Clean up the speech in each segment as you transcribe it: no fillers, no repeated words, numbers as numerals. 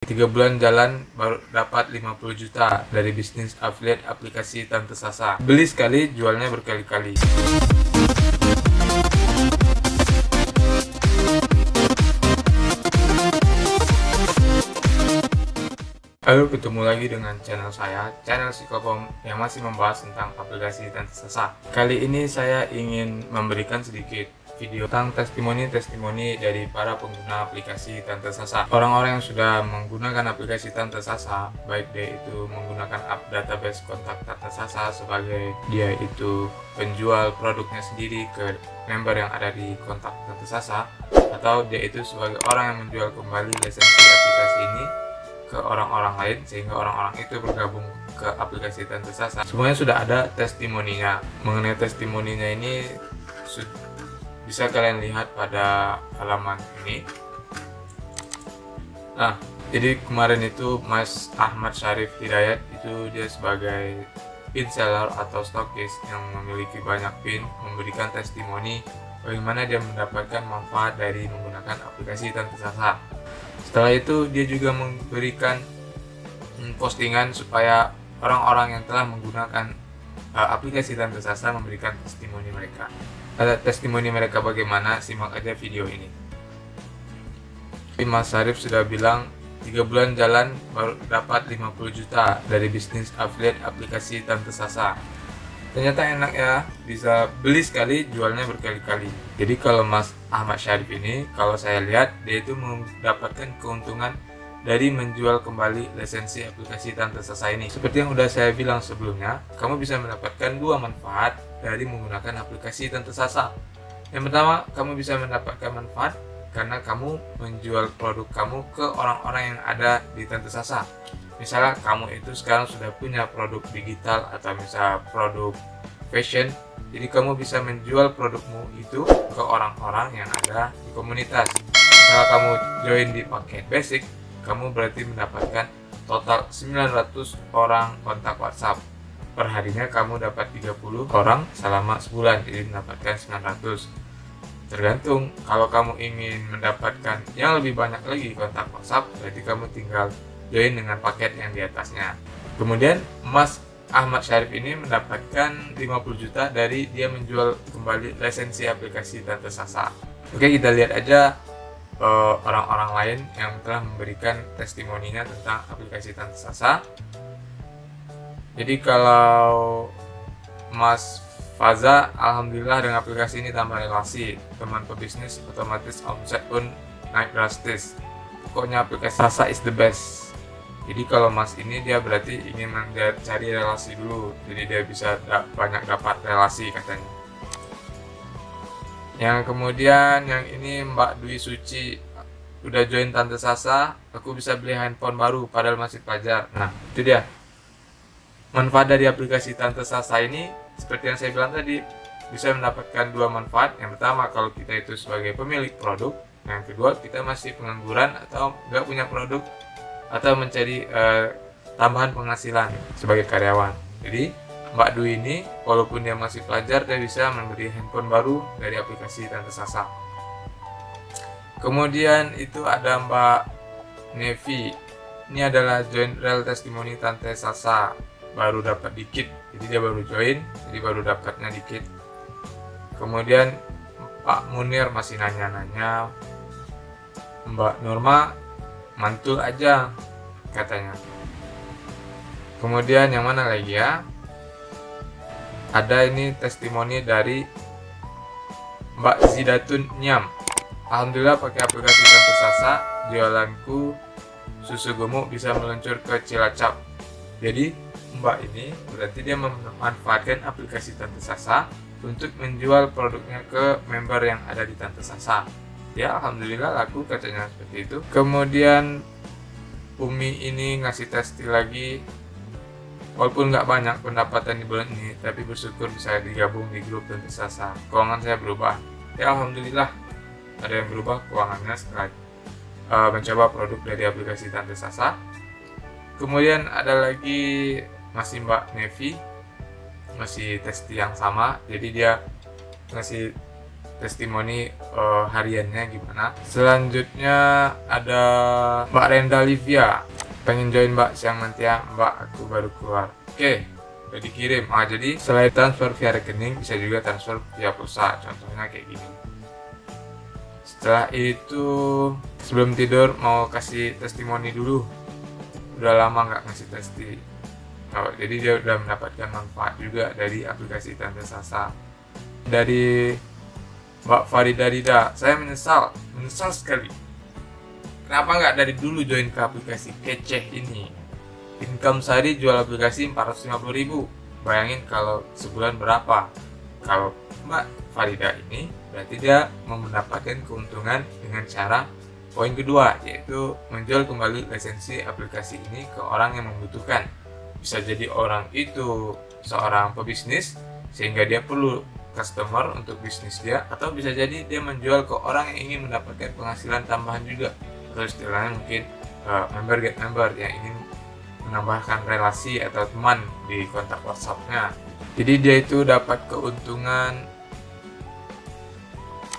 3 bulan jalan baru dapat 50 juta dari bisnis affiliate aplikasi Tante Sasa. Beli sekali, jualnya berkali-kali. Halo, ketemu lagi dengan channel saya, channel Psikopom, yang masih membahas tentang aplikasi Tante Sasa. Kali ini saya ingin memberikan sedikit video tentang testimoni dari para pengguna aplikasi Tante Sasa. Orang-orang yang sudah menggunakan aplikasi Tante Sasa, baik dia itu menggunakan database kontak Tante Sasa sebagai dia itu penjual produknya sendiri ke member yang ada di kontak Tante Sasa, atau dia itu sebagai orang yang menjual kembali lisensi aplikasi ini ke orang-orang lain sehingga orang-orang itu bergabung ke aplikasi Tante Sasa. Semuanya sudah ada testimoninya. Mengenai testimoninya ini bisa kalian lihat pada halaman ini. Nah, jadi kemarin itu Mas Ahmad Syarif Hidayat itu dia sebagai pin seller atau stokis yang memiliki banyak pin memberikan testimoni bagaimana dia mendapatkan manfaat dari menggunakan aplikasi Tante Sasa. Setelah itu dia juga memberikan postingan supaya orang-orang yang telah menggunakan aplikasi Tante Sasa memberikan testimoni mereka. Testimoni mereka bagaimana? Simak aja video ini. Mas Syarif sudah bilang 3 bulan jalan baru dapat 50 juta dari bisnis affiliate aplikasi Tante Sasa. Ternyata enak ya, bisa beli sekali, jualnya berkali-kali. Jadi kalau Mas Ahmad Syarif ini, kalau saya lihat, dia itu mendapatkan keuntungan dari menjual kembali lisensi aplikasi Tante Sasa ini. Seperti yang udah saya bilang sebelumnya, kamu bisa mendapatkan dua manfaat dari menggunakan aplikasi Tante Sasa. Yang pertama, kamu bisa mendapatkan manfaat karena kamu menjual produk kamu ke orang-orang yang ada di Tante Sasa. Misalnya kamu itu sekarang sudah punya produk digital atau misal produk fashion, jadi kamu bisa menjual produkmu itu ke orang-orang yang ada di komunitas. Misalnya kamu join di paket basic, kamu berarti mendapatkan total 900 orang kontak WhatsApp. Perharinya kamu dapat 30 orang selama sebulan, jadi mendapatkan 900. Tergantung, kalau kamu ingin mendapatkan yang lebih banyak lagi kontak WhatsApp, berarti kamu tinggal join dengan paket yang di atasnya. Kemudian Mas Ahmad Syarif ini mendapatkan 50 juta dari dia menjual kembali lisensi aplikasi Tante Sasa. Oke, kita lihat aja orang-orang lain yang telah memberikan testimoninya tentang aplikasi Tante Sasa. Jadi kalau Mas Faza, alhamdulillah dengan aplikasi ini tambah relasi, teman pebisnis, otomatis omset pun naik drastis. Pokoknya aplikasi Sasa is the best. Jadi kalau Mas ini dia berarti ingin cari relasi dulu, jadi dia bisa banyak dapat relasi katanya. Yang kemudian yang ini Mbak Dwi Suci, udah join Tante Sasa, aku bisa beli handphone baru padahal masih pelajar. Nah itu dia manfaat dari aplikasi Tante Sasa ini. Seperti yang saya bilang tadi, bisa mendapatkan dua manfaat. Yang pertama, kalau kita itu sebagai pemilik produk. Yang kedua, kita masih pengangguran atau nggak punya produk atau mencari tambahan penghasilan sebagai karyawan. Jadi Mbak Dwi ini walaupun dia masih pelajar, dia bisa memberi handphone baru dari aplikasi Tante Sasa. Kemudian itu ada Mbak Nevi. Ini adalah join real testimoni Tante Sasa, baru dapat dikit, jadi dia baru join, jadi baru dapatnya dikit. Kemudian Pak Munir masih nanya-nanya. Mbak Norma mantul aja katanya. Kemudian yang mana lagi ya? Ada ini testimoni dari Mbak Zidatun Nyam. Alhamdulillah pakai aplikasi Tante Sasa, jualanku susu gemuk bisa meluncur ke Cilacap. Jadi Mbak ini berarti dia memanfaatkan aplikasi Tante Sasa untuk menjual produknya ke member yang ada di Tante Sasa. Ya alhamdulillah laku katanya seperti itu. Kemudian Umi ini ngasih tekstil lagi, walaupun nggak banyak pendapatan di bulan ini, tapi bersyukur bisa digabung di grup Tante Sasa. Keuangan saya berubah. Ya alhamdulillah ada yang berubah keuangannya setelah mencoba produk dari aplikasi Tante Sasa. Kemudian ada lagi masih Mbak Nevi, masih tekstil yang sama, jadi dia ngasih testimoni hariannya gimana. Selanjutnya ada Mbak Renda Livia, pengen join Mbak siang nanti ya Mbak, aku baru keluar. Oke, udah dikirim. Jadi selain transfer via rekening bisa juga transfer via pulsa, contohnya kayak gini. Setelah itu sebelum tidur mau kasih testimoni dulu, udah lama nggak ngasih testi. Jadi dia udah mendapatkan manfaat juga dari aplikasi Tante Sasa. Dari Mbak Farida Rida, saya menyesal sekali. Kenapa nggak dari dulu join ke aplikasi keceh ini? Income sehari jual aplikasi 450.000. Bayangin kalau sebulan berapa? Kalau Mbak Farida ini berarti dia mendapatkan keuntungan dengan cara poin kedua, yaitu menjual kembali lisensi aplikasi ini ke orang yang membutuhkan. Bisa jadi orang itu seorang pebisnis sehingga dia perlu customer untuk bisnis dia, atau bisa jadi dia menjual ke orang yang ingin mendapatkan penghasilan tambahan juga, atau istilahnya mungkin member get member yang ingin menambahkan relasi atau teman di kontak WhatsApp-nya. Jadi dia itu dapat keuntungan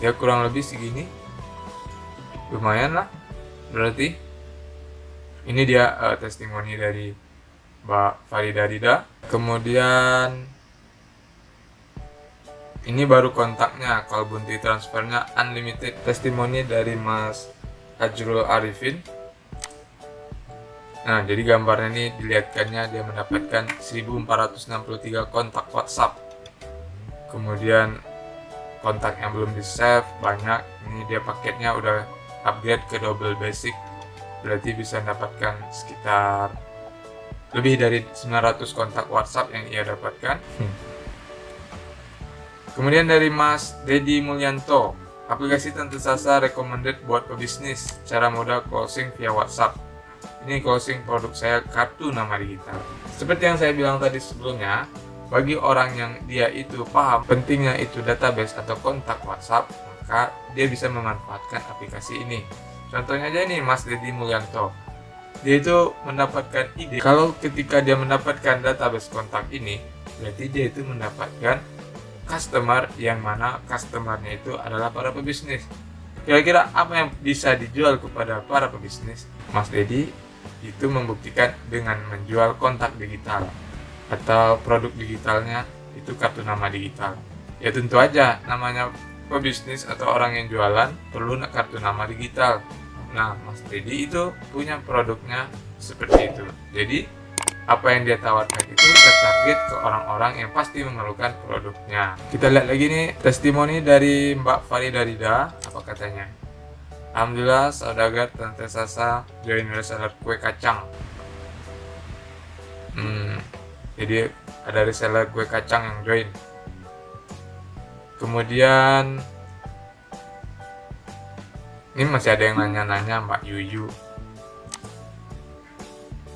ya kurang lebih segini, lumayan lah. Berarti ini dia testimoni dari Mbak Farida Rida. Kemudian ini baru kontaknya, kalau bunti transfernya unlimited. Testimoni dari Mas Ajrul Arifin. Nah, jadi gambarnya ini dilihatkannya dia mendapatkan 1463 kontak WhatsApp. Kemudian kontak yang belum di save banyak. Ini dia paketnya udah upgrade ke double basic, berarti bisa mendapatkan sekitar lebih dari 900 kontak WhatsApp yang ia dapatkan. Kemudian dari Mas Dedi Mulyanto, aplikasi Tante Sasa recommended buat pebisnis, cara mudah closing via WhatsApp. Ini closing produk saya kartu nama digital. Seperti yang saya bilang tadi sebelumnya, bagi orang yang dia itu paham pentingnya itu database atau kontak WhatsApp, maka dia bisa memanfaatkan aplikasi ini. Contohnya aja nih Mas Dedi Mulyanto, dia itu mendapatkan ide kalau ketika dia mendapatkan database kontak ini, berarti dia itu mendapatkan customer yang mana customernya itu adalah para pebisnis. Kira-kira apa yang bisa dijual kepada para pebisnis? Mas Dedi itu membuktikan dengan menjual kontak digital atau produk digitalnya itu kartu nama digital. Ya tentu aja namanya pebisnis atau orang yang jualan perlu kartu nama digital. Nah, Mas Dedi itu punya produknya seperti itu. Jadi apa yang dia tawarkan itu tertarget ke orang-orang yang pasti memerlukan produknya. Kita lihat lagi nih testimoni dari Mbak Farida Rida, apa katanya? Alhamdulillah saudagar Tante Sasa join reseller kue kacang. Jadi ada reseller kue kacang yang join. Kemudian ini masih ada yang nanya-nanya Mbak Yuyu,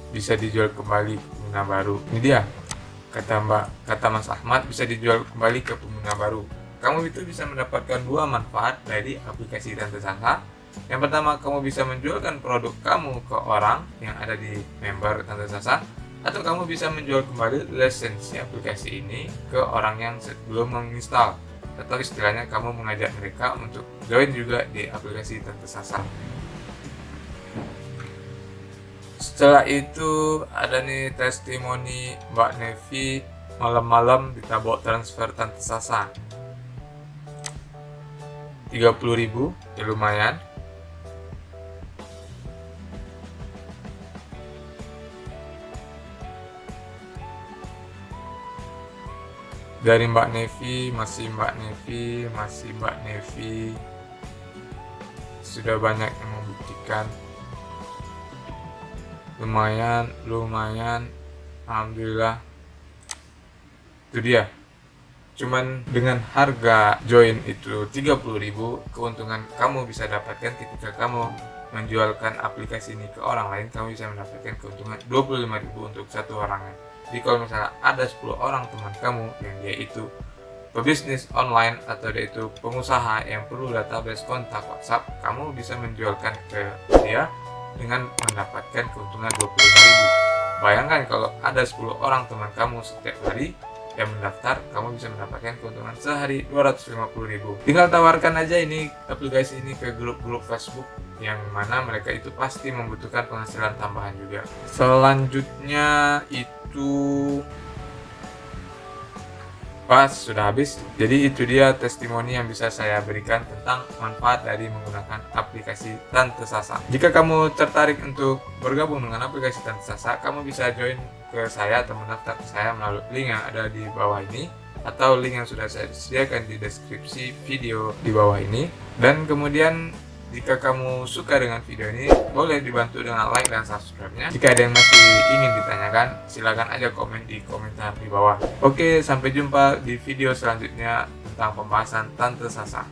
bisa dijual kembali ke pengguna baru. Ini dia kata Mas Ahmad, bisa dijual kembali ke pengguna baru. Kamu itu bisa mendapatkan dua manfaat dari aplikasi Tante Sasa. Yang pertama, kamu bisa menjualkan produk kamu ke orang yang ada di member Tante Sasa, atau kamu bisa menjual kembali lisensi aplikasi ini ke orang yang belum menginstal, atau istilahnya kamu mengajak mereka untuk join juga di aplikasi Tante Sasa. Setelah itu ada nih testimoni Mbak Nevi, malam-malam ditabok transfer Tante Sasa 30.000, ya lumayan. Dari Mbak Nevi, masih Mbak Nevi, sudah banyak yang membuktikan. Lumayan, alhamdulillah. Itu dia. Cuman dengan harga join itu 30.000, keuntungan kamu bisa dapatkan ketika kamu menjualkan aplikasi ini ke orang lain, kamu bisa mendapatkan keuntungan 25.000 untuk satu orangnya. Jadi kalau misalnya ada 10 orang teman kamu yang dia itu pebisnis online atau dia itu pengusaha yang perlu database kontak WhatsApp, kamu bisa menjualkan ke dia dengan mendapatkan keuntungan 25.000. Bayangkan kalau ada 10 orang teman kamu setiap hari yang mendaftar, kamu bisa mendapatkan keuntungan sehari 250.000. Tinggal tawarkan aja ini aplikasi ini ke grup-grup Facebook yang mana mereka itu pasti membutuhkan penghasilan tambahan juga. Selanjutnya itu sudah habis. Jadi itu dia testimoni yang bisa saya berikan tentang manfaat dari menggunakan aplikasi Tante Sasa. Jika kamu tertarik untuk bergabung dengan aplikasi Tante Sasa, kamu bisa join ke saya atau mendaftar ke saya melalui link yang ada di bawah ini atau link yang sudah saya sediakan di deskripsi video di bawah ini. Dan kemudian jika kamu suka dengan video ini, boleh dibantu dengan like dan subscribe-nya. Jika ada yang masih ingin ditanyakan, silakan aja komen di komentar di bawah. Oke, sampai jumpa di video selanjutnya tentang pembahasan Tante Sasa.